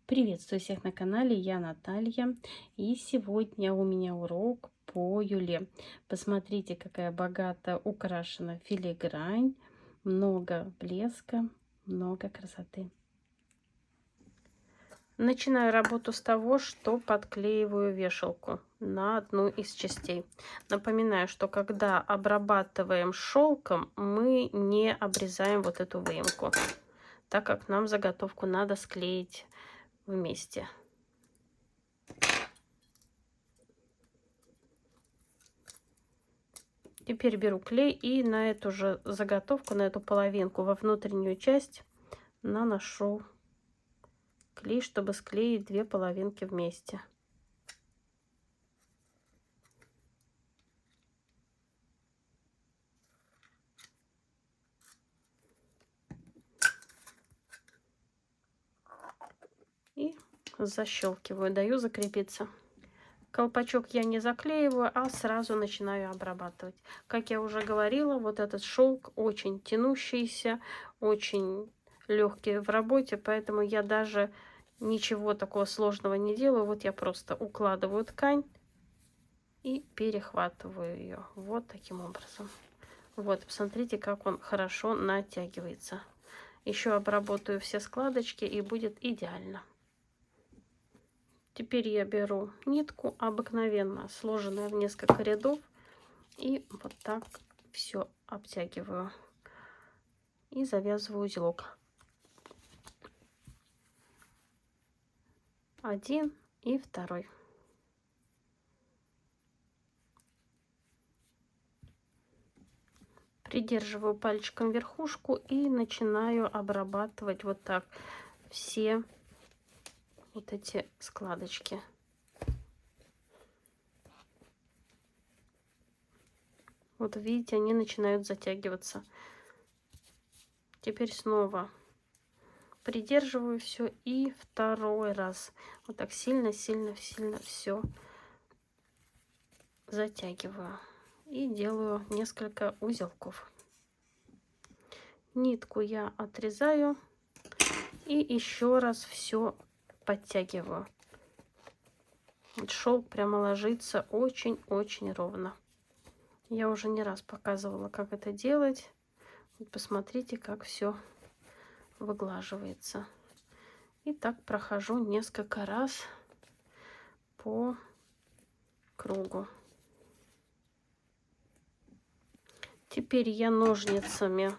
Приветствую всех на канале, я Наталья, и сегодня у меня урок по юле. Посмотрите, какая богато украшена филигрань, много блеска, много красоты. Начинаю работу с того, что подклеиваю вешалку на одну из частей. Напоминаю, что когда обрабатываем шелком, мы не обрезаем вот эту выемку, так как нам заготовку надо склеить вместе. Теперь беру клей и на эту же заготовку, на эту половинку, во внутреннюю часть наношу клей, чтобы склеить две половинки вместе. И защелкиваю, даю закрепиться. Колпачок я не заклеиваю, а сразу начинаю обрабатывать. Как я уже говорила, вот этот шелк очень тянущийся, очень легкий в работе, поэтому я даже ничего такого сложного не делаю. Вот я просто укладываю ткань и перехватываю ее вот таким образом. Вот, посмотрите, как он хорошо натягивается. Еще обработаю все складочки, и будет идеально. Теперь я беру нитку, обыкновенно сложенную в несколько рядов, и вот так все обтягиваю. И завязываю узелок. Один и второй. Придерживаю пальчиком верхушку и начинаю обрабатывать вот так все вот эти складочки. Вот видите, они начинают затягиваться. Теперь снова придерживаю все и второй раз вот так сильно все затягиваю и делаю несколько узелков. Нитку я отрезаю и еще раз все подтягиваю. Вот шелк прямо ложится очень-очень ровно. Я уже не раз показывала, как это делать. Вот посмотрите, как все выглаживается. И так прохожу несколько раз по кругу. Теперь я ножницами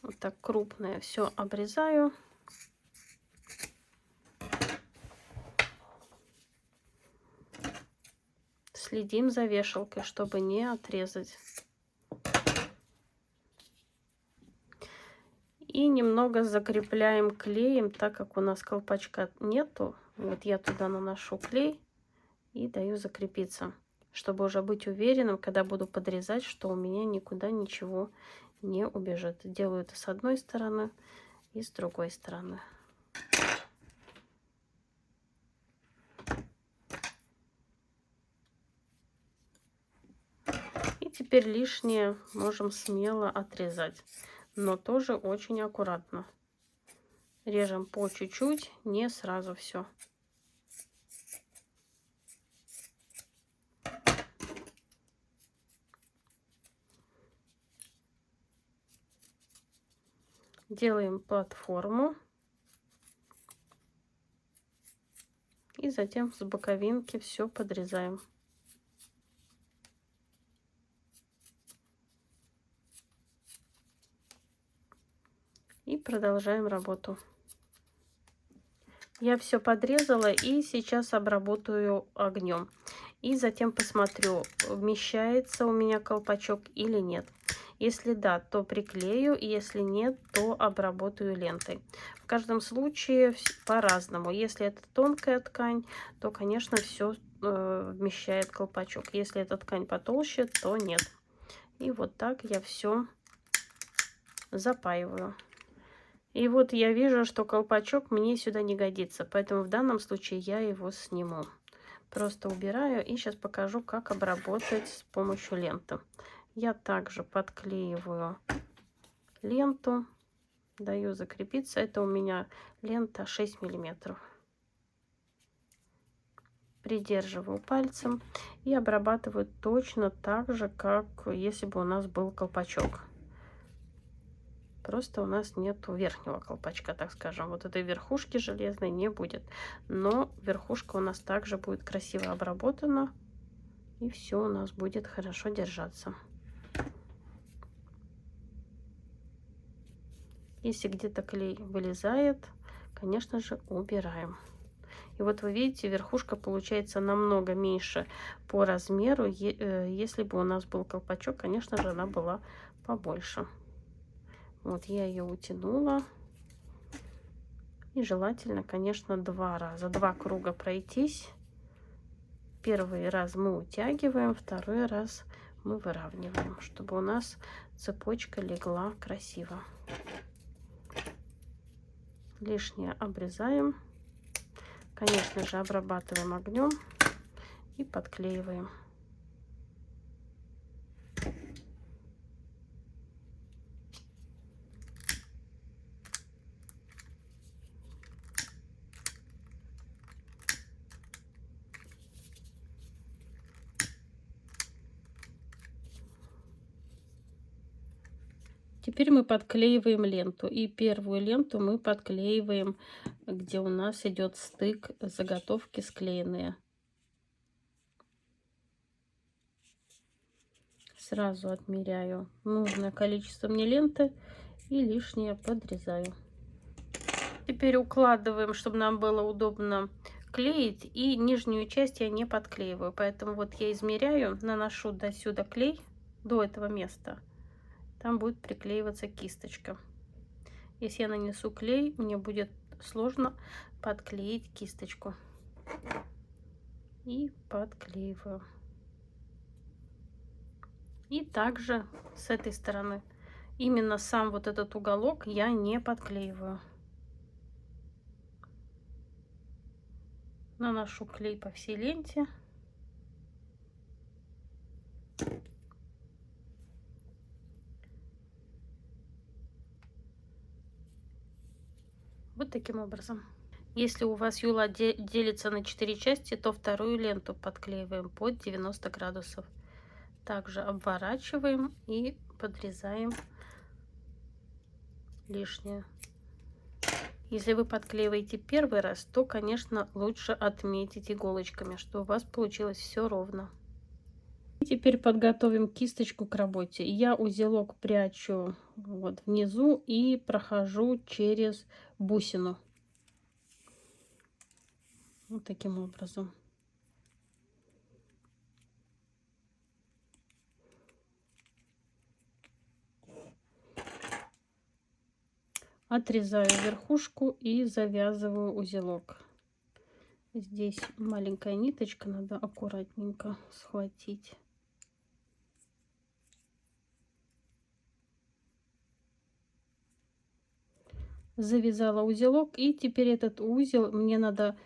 вот так крупное все обрезаю. Следим за вешалкой, чтобы не отрезать. И немного закрепляем клеем, так как у нас колпачка нету. Вот я туда наношу клей и даю закрепиться, чтобы уже быть уверенным, когда буду подрезать, что у меня никуда ничего не убежит. Делаю это с одной стороны и с другой стороны. И теперь лишнее можем смело отрезать, но тоже очень аккуратно. Режем по чуть-чуть, не сразу все. Делаем платформу. И затем с боковинки все подрезаем. И продолжаем работу. Я все подрезала и сейчас обработаю огнем. И затем посмотрю, вмещается у меня колпачок или нет. Если да, то приклею, если нет, то обработаю лентой. В каждом случае по-разному. Если это тонкая ткань, то, конечно, все вмещает колпачок. Если эта ткань потолще, то нет. И вот так я все запаиваю. И вот я вижу, что колпачок мне сюда не годится, поэтому в данном случае я его сниму. Просто убираю и сейчас покажу, как обработать с помощью ленты. Я также подклеиваю ленту даю закрепиться. Это у меня лента 6 миллиметров. Придерживаю пальцем и обрабатываю точно так же, как если бы у нас был колпачок. Просто у нас нету верхнего колпачка, так скажем. Вот этой верхушки железной не будет. Но верхушка у нас также будет красиво обработана. И все у нас будет хорошо держаться. Если где-то клей вылезает, конечно же, убираем. И вот вы видите, верхушка получается намного меньше по размеру. Если бы у нас был колпачок, конечно же, она была побольше. Вот я ее утянула. И желательно, конечно, 2 раза, 2 круга пройтись. Первый раз мы утягиваем, второй раз мы выравниваем, чтобы у нас цепочка легла красиво. Лишнее обрезаем. Конечно же, обрабатываем огнем и подклеиваем. Теперь мы подклеиваем ленту. И первую ленту мы подклеиваем, где у нас идет стык заготовки склеенные. Сразу отмеряю нужное количество мне ленты и лишнее подрезаю. Теперь укладываем, чтобы нам было удобно клеить. И нижнюю часть я не подклеиваю. Поэтому вот я измеряю, наношу до сюда клей, до этого места. Там будет приклеиваться кисточка. Если я нанесу клей, мне будет сложно подклеить кисточку. И подклеиваю. И также с этой стороны. Именно сам вот этот уголок я не подклеиваю. Наношу клей по всей ленте. Вот таким образом. Если у вас юла делится на 4 части, то вторую ленту подклеиваем под 90 градусов. Также обворачиваем и подрезаем лишнее. Если вы подклеиваете первый раз, то, конечно, лучше отметить иголочками, что у вас получилось все ровно. И теперь подготовим кисточку к работе. Я узелок прячу вот внизу и прохожу через бусину. Вот таким образом. Отрезаю верхушку и завязываю узелок. Здесь маленькая ниточка, надо аккуратненько схватить. Завязала узелок, и теперь этот узел мне надо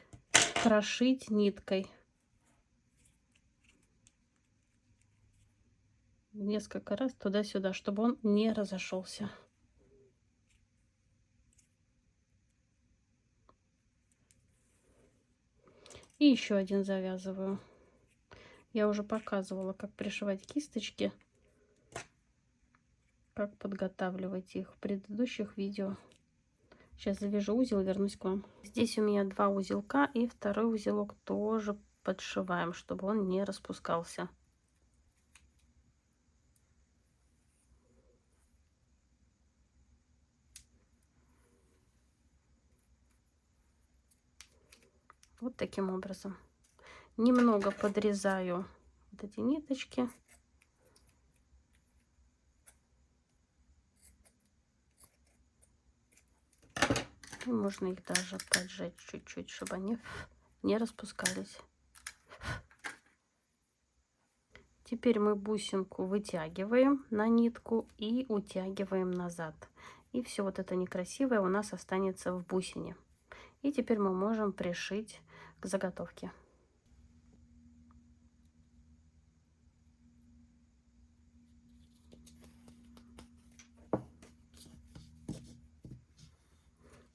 прошить ниткой. Несколько раз туда-сюда, чтобы он не разошелся. И еще один завязываю. Я уже показывала, как пришивать кисточки, как подготавливать их в предыдущих видео. Сейчас завяжу узел, вернусь к вам. Здесь у меня 2 узелка, и второй узелок тоже подшиваем, чтобы он не распускался. Вот таким образом. Немного подрезаю вот эти ниточки. И можно их даже поджать чуть-чуть, чтобы они не распускались. Теперь мы бусинку вытягиваем на нитку и утягиваем назад. И все вот это некрасивое у нас останется в бусине. И теперь мы можем пришить к заготовке.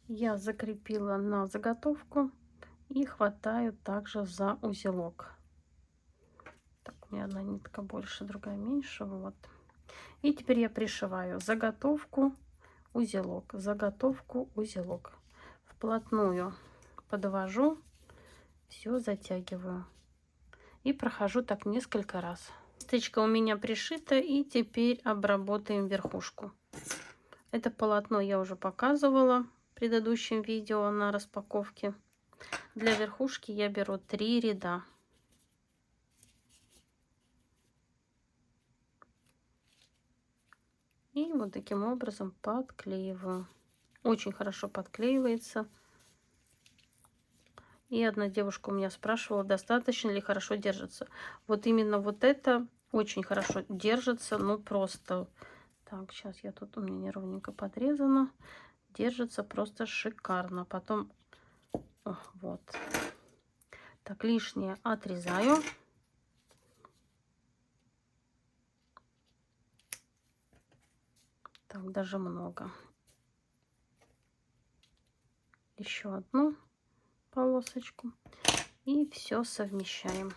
Я закрепила на заготовку и хватаю также за узелок. Так, у меня одна нитка больше, другая меньше. Вот. И теперь я пришиваю заготовку, узелок, заготовку, узелок. Вплотную подвожу, все затягиваю. И прохожу так несколько раз. Стычка у меня пришита, и теперь обработаем верхушку. Это полотно я уже показывала в предыдущем видео на распаковке. Для верхушки я беру 3 ряда. И вот таким образом подклеиваю. Очень хорошо подклеивается. И одна девушка у меня спрашивала, достаточно ли хорошо держится. Вот именно вот это очень хорошо держится, ну просто. Так, сейчас я тут, у меня неровненько подрезано. Держится просто шикарно. Потом, вот. Так, лишнее отрезаю. Так, даже много. Еще одну полосочку. И все совмещаем.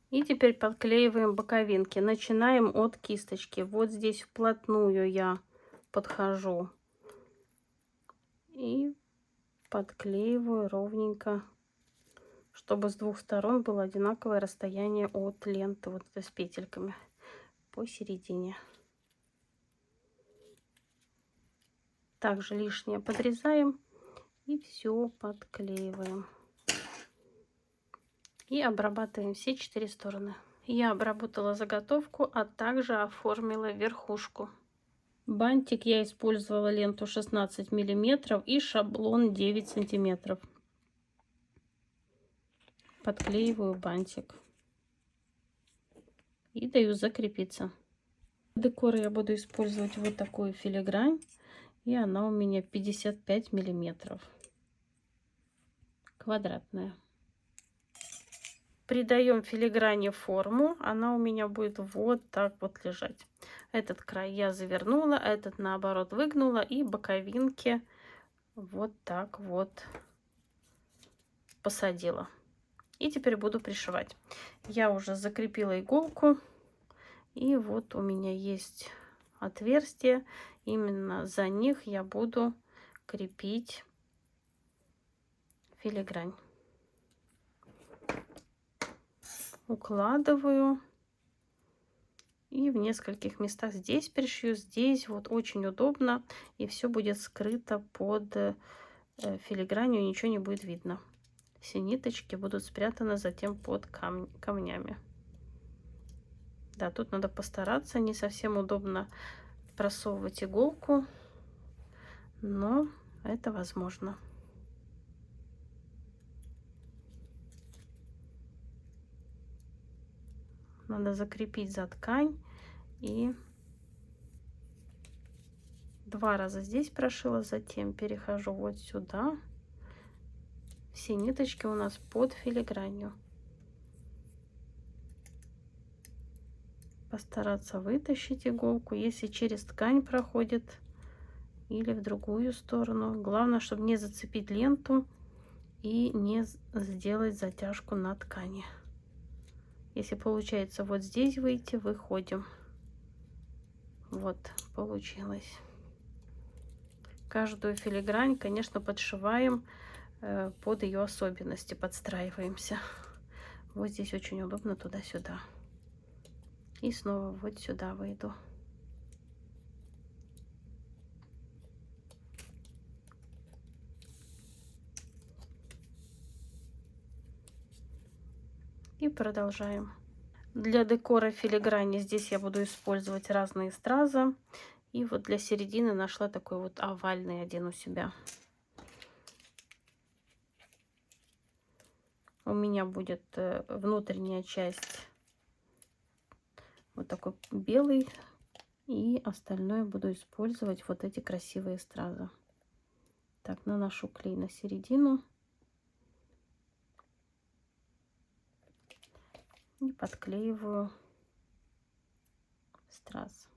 И теперь подклеиваем боковинки. Начинаем от кисточки. Вот здесь вплотную я подхожу и подклеиваю ровненько, чтобы с двух сторон было одинаковое расстояние от ленты, вот это с петельками посередине. Также лишнее подрезаем и все подклеиваем. И обрабатываем все 4 стороны. Я обработала заготовку, а также оформила верхушку. Бантик я использовала ленту 16 миллиметров и шаблон 9 сантиметров. Подклеиваю бантик и даю закрепиться. Декор я буду использовать вот такую филигрань, и она у меня 55 миллиметров, квадратная. Придаем филиграни форму, она у меня будет вот так вот лежать. Этот край я завернула, этот наоборот выгнула, и боковинки вот так вот посадила. И теперь буду пришивать. Я уже закрепила иголку, и вот у меня есть отверстия. Именно за них я буду крепить филигрань. Укладываю. И в нескольких местах здесь пришью, здесь. Вот очень удобно. И все будет скрыто под филигранью, ничего не будет видно. Все ниточки будут спрятаны затем под камнями. Да, тут надо постараться. Не совсем удобно просовывать иголку, но это возможно. Надо закрепить за ткань. И 2 раза здесь прошила, затем перехожу вот сюда. Все ниточки у нас под филигранью. Постараться вытащить иголку, если через ткань проходит, или в другую сторону. Главное, чтобы не зацепить ленту и не сделать затяжку на ткани. Если получается вот здесь выйти, выходим. Вот, получилось. Каждую филигрань, конечно, подшиваем под ее особенности, подстраиваемся. Вот здесь очень удобно туда-сюда. И снова вот сюда выйду. И продолжаем. Для декора филиграни здесь я буду использовать разные стразы. И вот для середины нашла такой вот овальный один у себя. У меня будет внутренняя часть вот такой белый. И остальное буду использовать вот эти красивые стразы. Так, наношу клей на середину. И подклеиваю страз.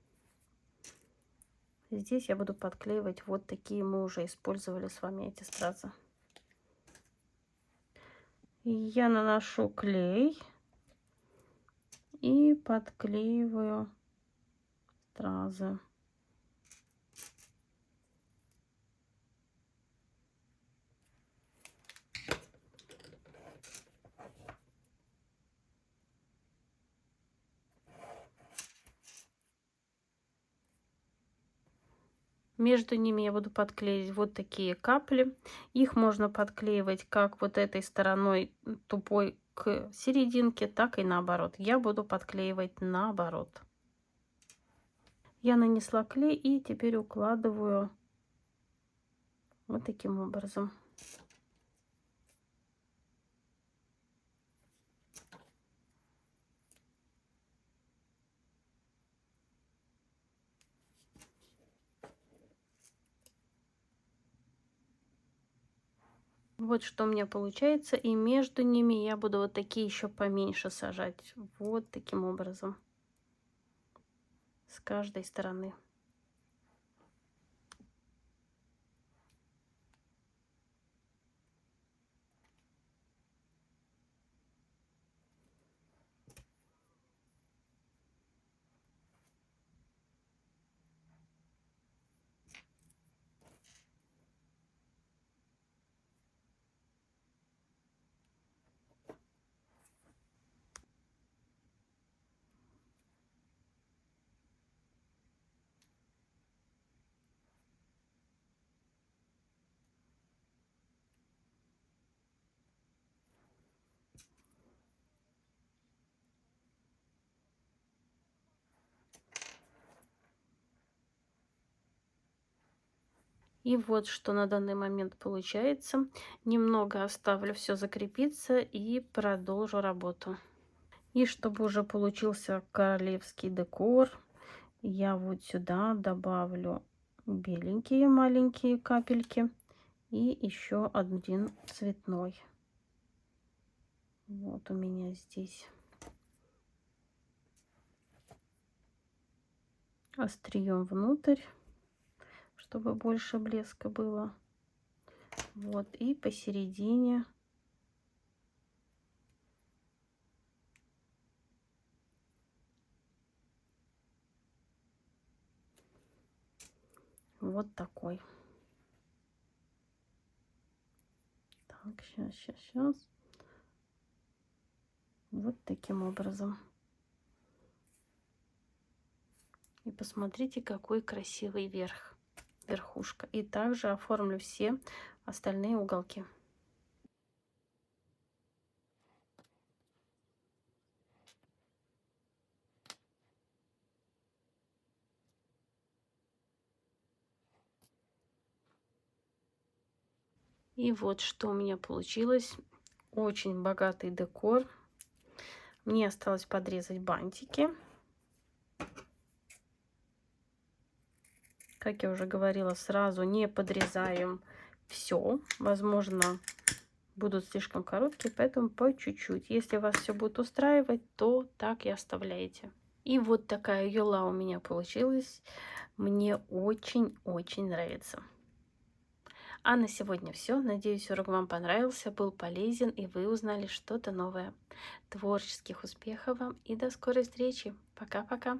Здесь я буду подклеивать вот такие, мы уже использовали с вами эти стразы. И я наношу клей и подклеиваю стразы. Между ними я буду подклеить вот такие капли. Их можно подклеивать как вот этой стороной тупой к серединке, так и наоборот. Я буду подклеивать наоборот. Я нанесла клей и теперь укладываю вот таким образом. Вот что у меня получается. И между ними я буду вот такие еще поменьше сажать. Вот таким образом. С каждой стороны. И вот что на данный момент получается. Немного оставлю все закрепиться и продолжу работу. И чтобы уже получился королевский декор, я вот сюда добавлю беленькие маленькие капельки и еще один цветной. Вот у меня здесь острием внутрь, чтобы больше блеска было. Вот, и посередине вот такой. Так, сейчас. Вот таким образом. И посмотрите, какой красивый верхушка. И также оформлю все остальные уголки. И вот что у меня получилось. Очень богатый декор. Мне осталось подрезать бантики. Как я уже говорила, сразу не подрезаем все. Возможно, будут слишком короткие, поэтому по чуть-чуть. Если вас все будет устраивать, то так и оставляете. И вот такая юла у меня получилась. Мне очень-очень нравится. А на сегодня все. Надеюсь, урок вам понравился, был полезен и вы узнали что-то новое. Творческих успехов вам и до скорой встречи. Пока-пока.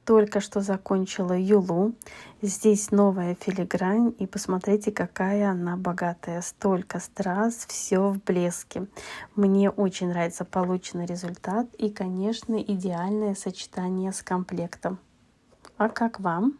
Только что закончила юлу. Здесь новая филигрань. И посмотрите, какая она богатая. Столько страз, все в блеске. Мне очень нравится полученный результат. И, конечно, идеальное сочетание с комплектом. А как вам?